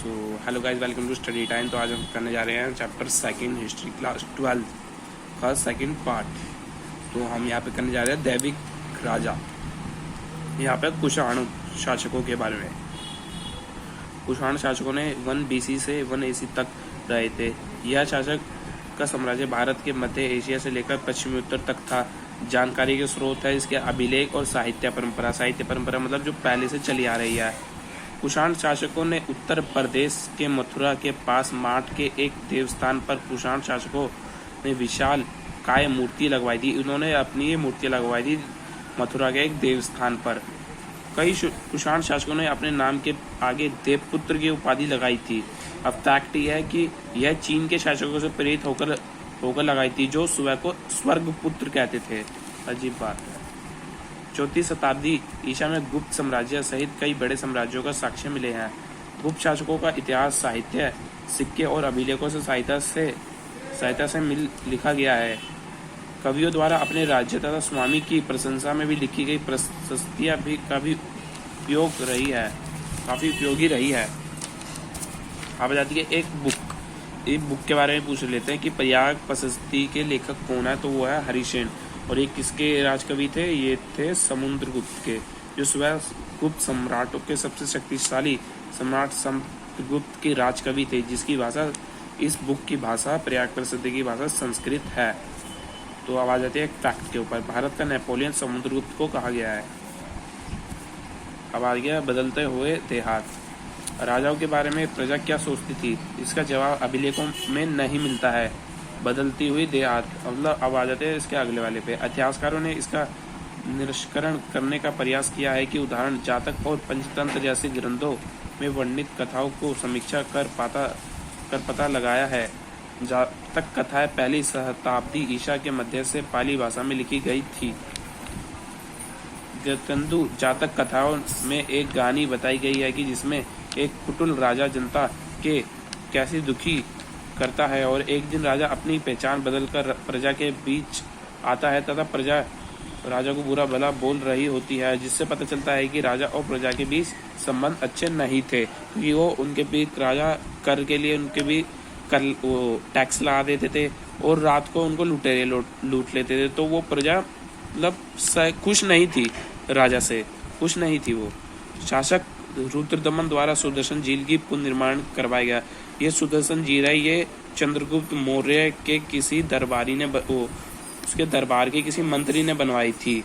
तो hello guys, welcome to study time. तो आज हम करने जा रहे हैं चैप्टर सेकंड, हिस्ट्री क्लास 12 का सेकंड पार्ट। तो हम यहाँ पे करने जा रहे हैं दैविक राजा। यहाँ पे कुषाण शासकों के बारे में। कुषाण शासकों ने 1 BC से 1 AC तक रहे थे। यह शासक का साम्राज्य भारत के मध्य एशिया से लेकर पश्चिमी उत्तर तक था। जानकारी के स्रोत है इसके अभिलेख और साहित्य परंपरा। साहित्य परंपरा मतलब जो पहले से चली आ रही है। कुषाण शासकों ने उत्तर प्रदेश के मथुरा के पास माठ के एक देवस्थान पर कुषाण शासकों ने विशाल काय मूर्ति लगवाई थी। उन्होंने अपनी ये मूर्ति लगवाई थी मथुरा के एक देवस्थान पर। कई कुषाण शासकों ने अपने नाम के आगे देवपुत्र की उपाधि लगाई थी। अब फैक्ट यह है कि यह चीन के शासकों से प्रेरित होकर लगाई थी, जो स्वयं को स्वर्गपुत्र कहते थे। अजीब बात है। 4वीं शताब्दी ईसा में गुप्त साम्राज्य सहित कई बड़े साम्राज्यों का साक्ष्य मिले हैं। गुप्त शासकों का इतिहास साहित्य, सिक्के और अभिलेखों से सहायता से लिखा गया है। कवियों द्वारा अपने राज्य तथा स्वामी की प्रशंसा में भी लिखी गई प्रशस्तियां भी काफी उपयोगी रही है। आप जाती है एक बुक के बारे में पूछ लेते हैं कि प्रयाग प्रशस्ति के लेखक कौन है। तो वो है हरिसेन। और ये किसके राजकवि थे? ये थे समुद्रगुप्त के, जो स्वयं गुप्त सम्राटों के सबसे शक्तिशाली सम्राट समुद्रगुप्त के राजकवि थे, जिसकी भाषा, इस बुक की भाषा, प्रयाग प्रसिद्धि की भाषा संस्कृत है। तो अब आ जाती है एक फैक्ट के ऊपर। भारत का नेपोलियन समुद्रगुप्त को कहा गया है। अब आ गया बदलते हुए देहात। राजाओं के बारे में प्रजा क्या सोचती थी? इसका जवाब अभिलेखों में नहीं मिलता है। बदलती हुई देहात मतलब अब आ जाते हैं इसके अगले वाले पे। इतिहासकारों ने इसका निष्कर्षण करने का प्रयास किया है कि उदाहरण जातक और पंचतंत्र जैसे ग्रंथों में वर्णित कथाओं को समीक्षा कर पता लगाया है। जातक कथाएं पहली शताब्दी ईसा के मध्य से पाली भाषा में लिखी गई थी। गतंदु जातक कथाओं में एक कहानी बताई गई है कि जिसमें एक कुटिल राजा जनता के कैसे दुखी करता है, और एक दिन राजा अपनी पहचान बदलकर प्रजा के बीच आता है तथा प्रजा राजा को बुरा भला बोल रही होती है, जिससे पता चलता है कि राजा और प्रजा के बीच संबंध अच्छे नहीं थे, क्योंकि वो उनके बीच राजा कर के लिए उनके भी वो टैक्स लगा देते थे और रात को उनको लुटेरे लूट लेते थे। तो वो प्रजा मतलब खुश नहीं थी, राजा से खुश नहीं थी। वो शासक रुद्रदमन द्वारा सुदर्शन झील की पुनर्निर्माण करवाया गया। ये सुदर्शन झील है, ये चंद्रगुप्त मौर्य के किसी दरबारी ने उसके दरबार के किसी मंत्री ने बनवाई थी।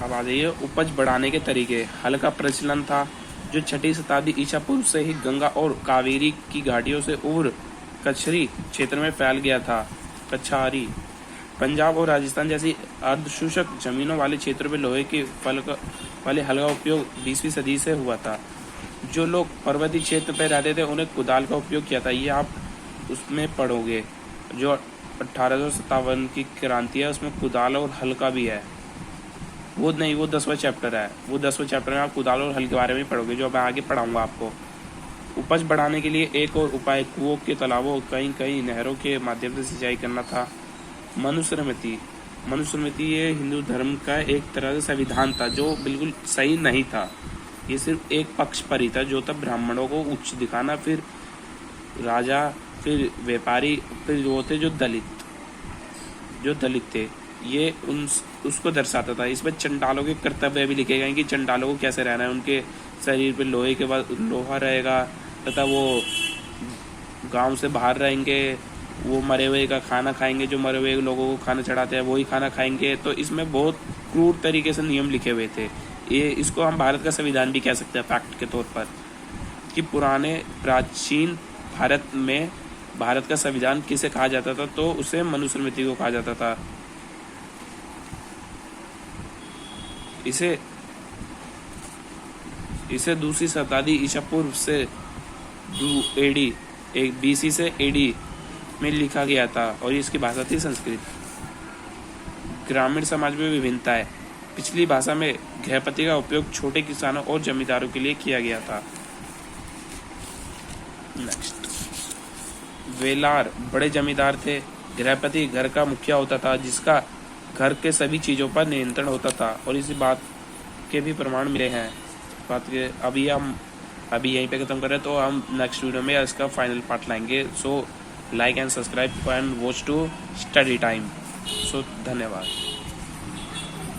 अब आ जाइए उपज बढ़ाने के तरीके। हल का प्रचलन था, जो 6वीं शताब्दी ईसा पूर्व से ही गंगा और कावेरी की घाटियों से उर कच्छरी क्षेत्र में फैल गया था। कछारी पंजाब और राजस्थान जैसी अर्धशुष्क जमीनों वाले क्षेत्रों में लोहे के वाले हल का उपयोग 20वीं सदी से हुआ था। जो लोग पर्वतीय क्षेत्र पर रहते थे उन्हें कुदाल का उपयोग किया था। ये आप उसमें पढ़ोगे, जो 1857 की क्रांति है उसमें कुदाल और हल का भी है। वो 10वां चैप्टर है। वो 10वें चैप्टर में आप कुदाल और हल के बारे में पढ़ोगे, जो मैं आगे पढ़ाऊंगा आपको। उपज बढ़ाने के लिए एक और उपाय कुओं के तालाबों कई नहरों के माध्यम से सिंचाई करना था। मनुस्मृति ये हिंदू धर्म का एक तरह से संविधान था, जो बिल्कुल सही नहीं था। ये सिर्फ एक पक्ष पर ही था, जो तब ब्राह्मणों को उच्च दिखाना, फिर राजा, फिर व्यापारी, फिर वो थे जो दलित थे, ये उसको दर्शाता था। इसमें चंडालों के कर्तव्य भी लिखे गए कि चंडालों को कैसे रहना है। उनके शरीर पे लोहे के बाद लोहा रहेगा तथा वो गांव से बाहर रहेंगे। वो मरे हुए का खाना खाएंगे, जो मरे हुए लोगों को खाना चढ़ाते हैं वही खाना खाएंगे। तो इसमें बहुत क्रूर तरीके से नियम लिखे हुए थे। ये इसको हम भारत का संविधान भी कह सकते हैं फैक्ट के तौर पर, कि प्राचीन भारत में भारत का संविधान किसे कहा जाता था? तो उसे मनुस्मृति को कहा जाता था। इसे 2वीं शताब्दी ईसा पूर्व से BC से AD में लिखा गया था, और इसकी भाषा थी संस्कृत। ग्रामीण समाज में विभिन्नता है। पिछली भाषा में गृहपति का उपयोग छोटे किसानों और जमींदारों के लिए किया गया था। नेक्स्ट, वेलार बड़े जमींदार थे। गृहपति घर का मुखिया होता था, जिसका घर के सभी चीज़ों पर नियंत्रण होता था, और इसी बात के भी प्रमाण मिले हैं। बात के अभी यहीं पे ख़त्म करें, तो हम नेक्स्ट वीडियो में इसका फाइनल पार्ट लाएंगे। So like and subscribe and watch to study time. So धन्यवाद।